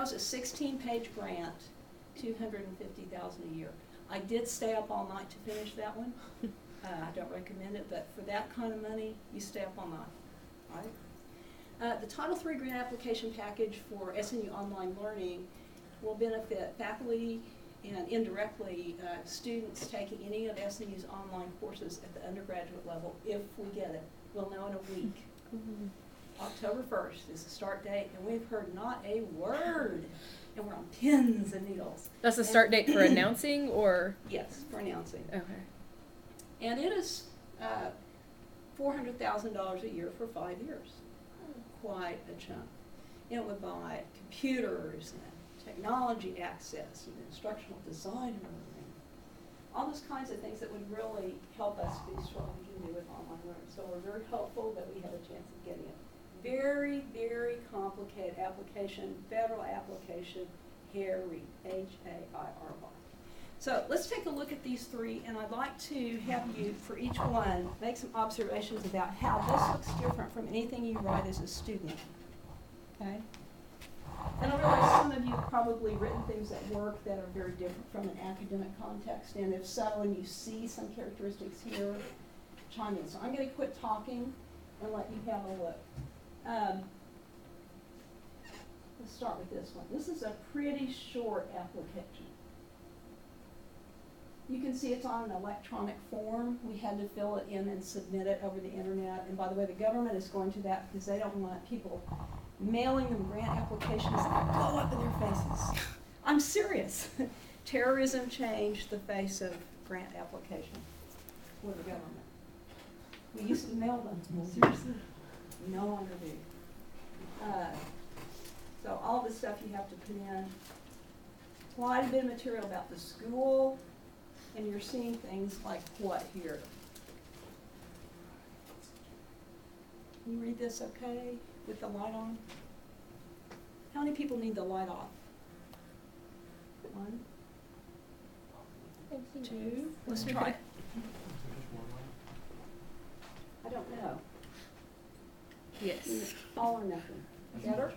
That was a 16-page grant, $250,000 a year. I did stay up all night to finish that one. I don't recommend it, but for that kind of money, you stay up all night, right? The Title III grant application package for SNU Online Learning will benefit faculty and indirectly students taking any of SNU's online courses at the undergraduate level if we get it. We'll know in a week. October 1st is the start date, and we've heard not a word, and we're on pins and needles. That's the start date for announcing, or? Yes, for announcing. Okay. And it is $400,000 a year for 5 years. Quite a chunk. It would buy computers and technology access and instructional design and everything. All those kinds of things that would really help us be strong to do with online learning. So we're very hopeful that we have a chance of getting it. Very, very complicated application, federal application, hairy, H-A-I-R-Y. So let's take a look at these three, and I'd like to have you, for each one, make some observations about how this looks different from anything you write as a student. Okay? And I realize some of you have probably written things at work that are very different from an academic context, and if so, and you see some characteristics here, chime in. So I'm going to quit talking and let you have a look. Let's start with this one. This is a pretty short application. You can see it's on an electronic form. We had to fill it in and submit it over the internet. And by the way, the government is going to that because they don't want people mailing them grant applications that blow up in their faces. I'm serious. Terrorism changed the face of grant application for the government. We used to mail them. Seriously. No longer do. So all this stuff you have to put in. Quite a bit of material about the school. And you're seeing things like what here? Can you read this okay with the light on? How many people need the light off? 1, 2, let's try it. I don't know. Yes. All or nothing. Better?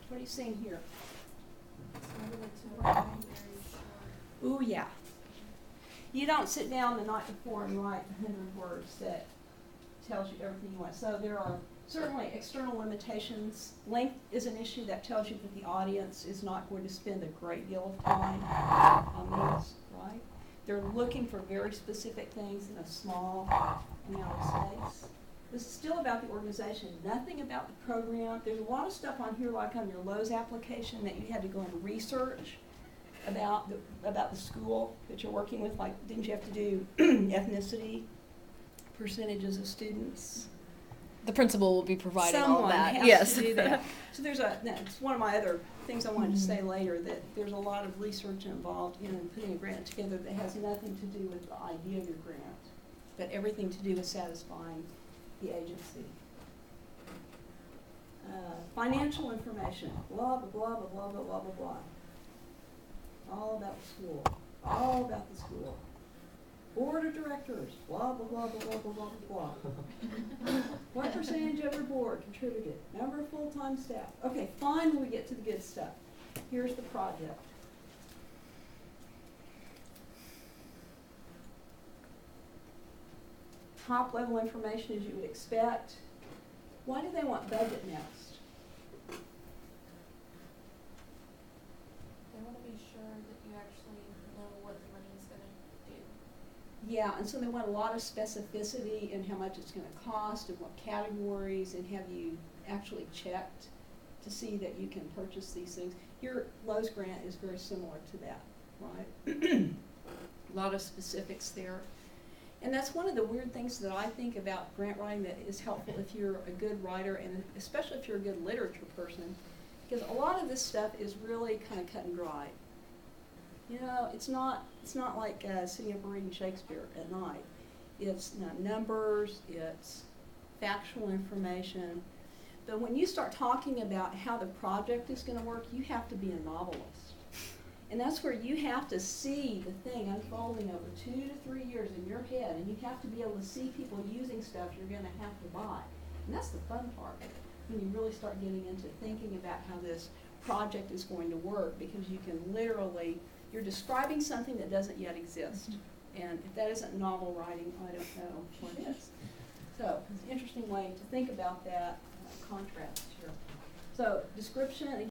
What are you seeing here? Ooh, yeah. You don't sit down the night before and write 100 words that tells you everything you want. So there are certainly external limitations. Length is an issue that tells you that the audience is not going to spend a great deal of time on these, right? They're looking for very specific things in a small amount of space. This is still about the organization, nothing about the program. There's a lot of stuff on here, like on your Lowe's application, that you had to go and research about the school that you're working with. Like, didn't you have to do ethnicity, percentages of students? The principal will be providing Someone all that. Has yes. to do that. So there's it's one of my other things I wanted to say later, that there's a lot of research involved in putting a grant together that has nothing to do with the idea of your grant, but everything to do with satisfying the agency. Financial information, blah, blah, blah, blah, blah, blah, blah, blah, blah. All about the school. All about the school. Board of directors, blah, blah, blah, blah, blah, blah, blah, blah. What percentage of your board contributed? Number of full-time staff. Okay, finally we get to the good stuff. Here's the project. Top level information as you would expect. Why do they want budget next? They want to be sure that you actually know what the money is going to do. Yeah, and so they want a lot of specificity in how much it's going to cost and what categories, and have you actually checked to see that you can purchase these things. Your Lowe's grant is very similar to that, right? A lot of specifics there. And that's one of the weird things that I think about grant writing that is helpful if you're a good writer, and especially if you're a good literature person, because a lot of this stuff is really kind of cut and dry. You know, it's not like sitting up and reading Shakespeare at night. It's numbers, it's factual information. But when you start talking about how the project is going to work, you have to be a novelist. And that's where you have to see the thing unfolding over 2 to 3 years in your head, and you have to be able to see people using stuff you're gonna have to buy. And that's the fun part, when you really start getting into thinking about how this project is going to work, because you can literally, you're describing something that doesn't yet exist. And if that isn't novel writing, I don't know what is. So it's an interesting way to think about that contrast here. So description,